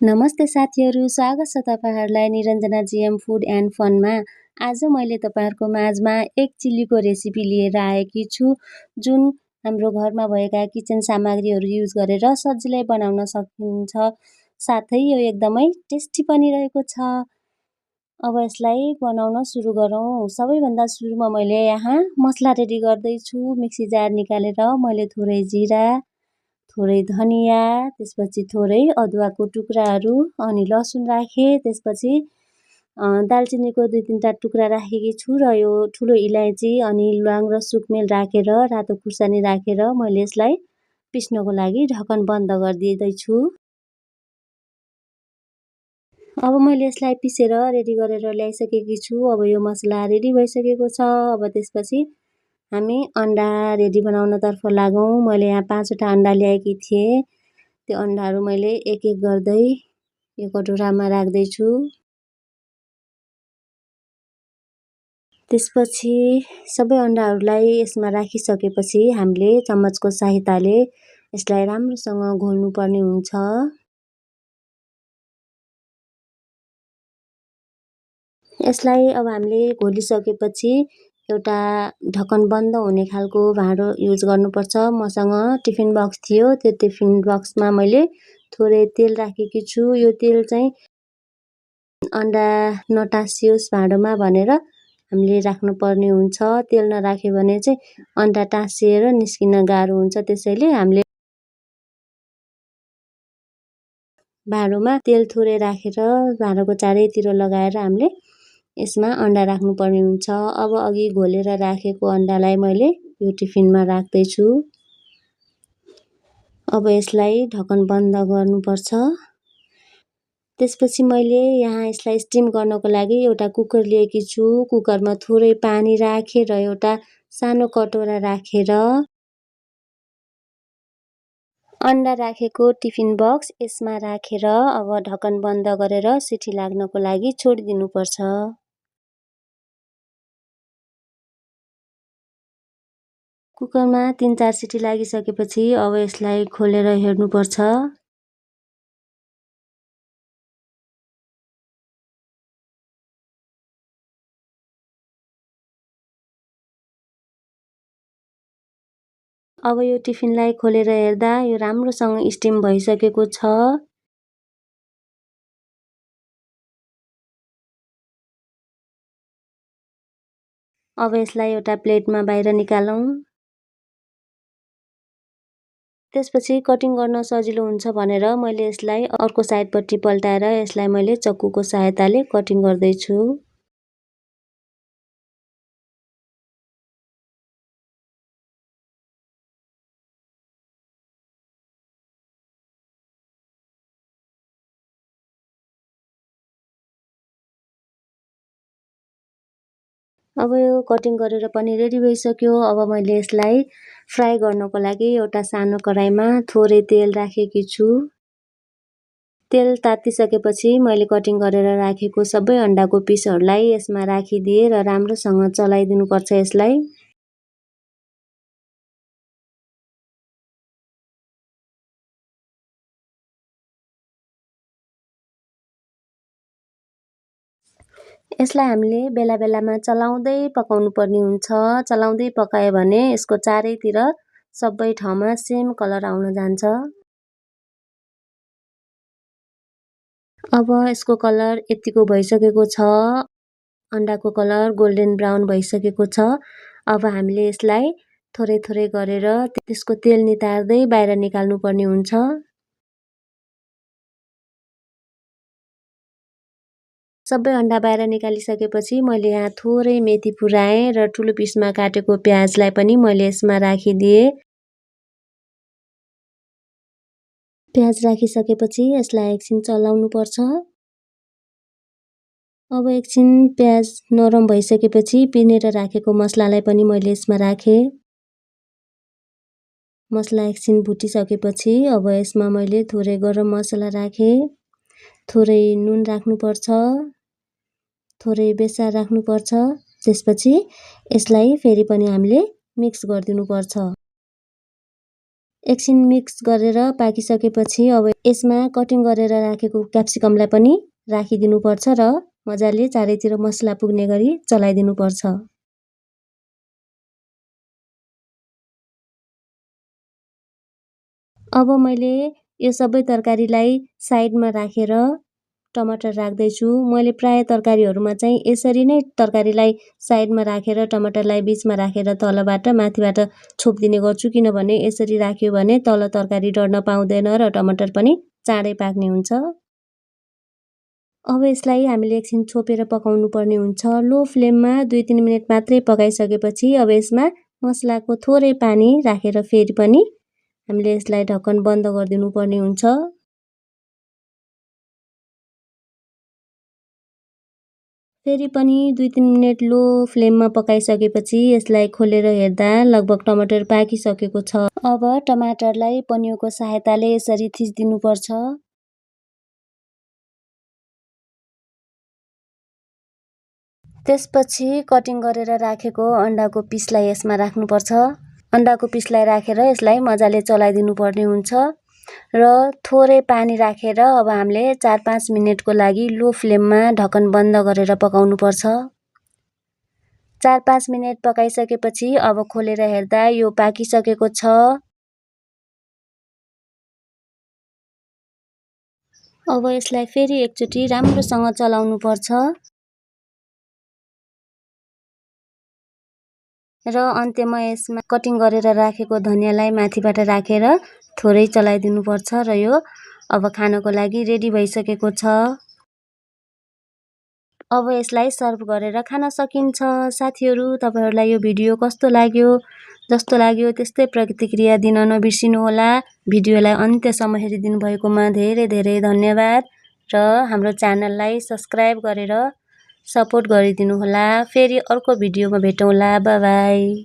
नमस्ते साथीहरू, स्वागत छ तपाईहरुलाई निरञ्जना जीएम फुड एन्ड फनमा। आज मैले तपाईहरुको माझमा एग चिल्लीको रेसिपी लिएर आएकी छु, जुन हाम्रो घरमा भएका किचन सामग्रीहरू युज गरेर सजिलै बनाउन सकिन्छ। साथै यो एकदमै टेस्टी पनि रहेको छ। अब यसलाई बनाउन सुरु गरौँ। सबैभन्दा सुरुमा मैले यहाँ मसला रेडी गर्दै छु। मिक्सी जार निकालेर मैले थोरै जिरा, थोरै धनिया, त्यसपछि थोरै अदुवाको टुक्राहरू अनि लसुन राखे। त्यसपछि दालचिनीको 2-3 टा टुक्रा राखेकी छु र यो ठुलो इलायची अनि ल्वाङ र सुकमेल राखेर रातो खुर्सानी राखेर मैले यसलाई पिस्नको लागि ढक्कन बन्द गरिदिँदै छु। अब मैले यसलाई पिसेर रेडी गरेर ल्याइसकेकी छु। अब यो मसला रेडी भइसकेको छ। अब त्यसपछि हामी अन्डा रेडी बनाउनतर्फ लागौँ। मैले यहाँ 5 वटा अन्डा ल्याएकी थिएँ। त्यो अन्डाहरू मैले एक एक गर्दै यो कटोरामा राख्दै छु। त्यसपछि सबै अन्डाहरूलाई यसमा राखिसकेपछि हामीले चम्मचको सहायताले यसलाई राम्रोसँग घोल्नु पर्ने हुन्छ। यसलाई अब हामीले घोलिसकेपछि एउटा ढक्कन बन्द हुने खालको भाँडो युज गर्नुपर्छ। मसँग टिफिन बक्स थियो। त्यो टिफिन बक्समा मैले थोरै तेल राखेकी छु। यो तेल चाहिँ अन्डा नटासियोस् भाँडोमा भनेर हामीले राख्नुपर्ने हुन्छ। तेल नराख्यो भने चाहिँ अन्डा टाँसिएर निस्किन गाह्रो हुन्छ। त्यसैले हामीले भाँडोमा तेल थोरै राखेर भाँडोको चारैतिर लगाएर हामीले यसमा अन्डा राख्नुपर्ने हुन्छ। अब अघि घोलेर राखेको अन्डालाई मैले यो टिफिनमा राख्दै छु। अब यसलाई ढक्कन बन्द गर्नुपर्छ। त्यसपछि मैले यहाँ यसलाई स्टिम गर्नको लागि एउटा कुकर लिएकी छु। कुकरमा थोरै पानी राखेर एउटा सानो कटोरा राखेर अन्डा राखेको टिफिन बक्स यसमा राखेर अब ढक्कन बन्द गरेर सिटी लाग्नको लागि छोडिदिनुपर्छ। कुकरमा 3-4 सिटी लागिसकेपछि अब यसलाई खोलेर हेर्नुपर्छ। अब यो टिफिनलाई खोलेर हेर्दा यो राम्रोसँग स्टिम भइसकेको छ। अब यसलाई एउटा प्लेटमा बाहिर निकालौँ। त्यसपछि कटिङ गर्न सजिलो हुन्छ भनेर मैले यसलाई अर्को साइडपट्टि पल्टाएर यसलाई मैले चक्कुको सहायताले कटिङ गर्दै छु। अब यो कटिङ गरेर पनि रेडी भइसक्यो। अब मैले यसलाई फ्राई गर्नको लागि एउटा सानो कराईमा थोरै तेल राखेकी छु। तेल तातिसकेपछि मैले कटिङ गरेर राखेको सबै अन्डाको पिसहरूलाई यसमा राखिदिए र राम्रोसँग चलाइदिनुपर्छ यसलाई। यसलाई हामीले बेला बेलामा चलाउँदै पकाउनु पर्ने हुन्छ। चलाउँदै पकायो भने यसको चारैतिर सबै ठाउँमा सेम कलर आउन जान्छ। अब यसको कलर यतिको भइसकेको छ। अन्डाको कलर गोल्डन ब्राउन भइसकेको छ। अब हामीले यसलाई थोरै थोरै गरेर त्यसको तेल नितार्दै बाहिर निकाल्नु पर्ने हुन्छ। सबै अन्डा बाहिर निकालिसकेपछि मैले यहाँ थोरै मेथी पुराएँ र ठुलो पिसमा काटेको प्याजलाई पनि मैले यसमा राखिदिएँ। प्याज राखिसकेपछि यसलाई एकछिन चलाउनु पर्छ। अब एकछिन प्याज नरम भइसकेपछि पिनेर राखेको मसलालाई पनि मैले यसमा राखेँ। मसला एकछिन भुटिसकेपछि अब यसमा मैले थोरै गरम मसला राखेँ। थोरै नुन राख्नुपर्छ। थोरै बेसार राख्नुपर्छ। त्यसपछि यसलाई फेरि पनि हामीले मिक्स गरिदिनुपर्छ। एकछिन मिक्स गरेर पाकिसकेपछि अब यसमा कटिङ गरेर राखेको क्याप्सिकमलाई पनि राखिदिनुपर्छ र मजाले चारैतिर मसला पुग्ने गरी चलाइदिनुपर्छ। अब मैले यो सबै तरकारीलाई साइडमा राखेर टमाटर राख्दैछु। मैले प्राय तरकारीहरूमा चाहिँ यसरी नै तरकारीलाई साइडमा राखेर टमाटरलाई बिचमा राखेर तलबाट माथिबाट छोपिदिने गर्छु, किनभने यसरी राख्यो भने तल तरकारी डढ्न पाउँदैन र टमाटर पनि चाँडै पाक्ने हुन्छ। अब यसलाई हामीले एकछिन छोपेर पकाउनु पर्ने हुन्छ। लो फ्लेममा 2-3 मिनट मात्रै पकाइसकेपछि अब यसमा मसलाको थोरै पानी राखेर फेरि पनि हामीले यसलाई ढक्कन बन्द गरिदिनु पर्ने हुन्छ। फेरि पनि 2-3 मिनट लो फ्लेममा पकाइसकेपछि यसलाई खोलेर हेर्दा लगभग टमाटर पाकिसकेको छ। अब टमाटरलाई पनियोको सहायताले यसरी थिच्दिनुपर्छ। त्यसपछि कटिङ गरेर राखेको अन्डाको पिसलाई यसमा राख्नुपर्छ। अन्डाको पिसलाई राखेर यसलाई मजाले चलाइदिनु पर्ने हुन्छ र थोरै पानी राखेर अब हामीले 4-5 मिनेटको लागि लो फ्लेममा ढक्कन बन्द गरेर पकाउनुपर्छ। 4-5 मिनेट पकाइसकेपछि अब खोलेर हेर्दा यो पाकिसकेको छ। अब यसलाई फेरि एकचोटि राम्रोसँग चलाउनुपर्छ र अन्त्यमा यसमा कटिङ गरेर राखेको धनियाँलाई माथिबाट राखेर थोरै चलाइदिनुपर्छ र यो अब खानको लागि रेडी भइसकेको छ। अब यसलाई सर्भ गरेर खान सकिन्छ। साथीहरू, तपाईहरुलाई यो भिडियो कस्तो लाग्यो? जस्तो लाग्यो त्यस्तै प्रतिक्रिया दिन नबिर्सिनुहोला। भिडियोलाई अन्त्यसम्म हेरिदिनु भएकोमा धेरै धेरै धन्यवाद र हाम्रो च्यानललाई सब्स्क्राइब गरेर सपोर्ट गरिदिनुहोला। फेरि अर्को भिडियोमा भेटौँला। Bye bye.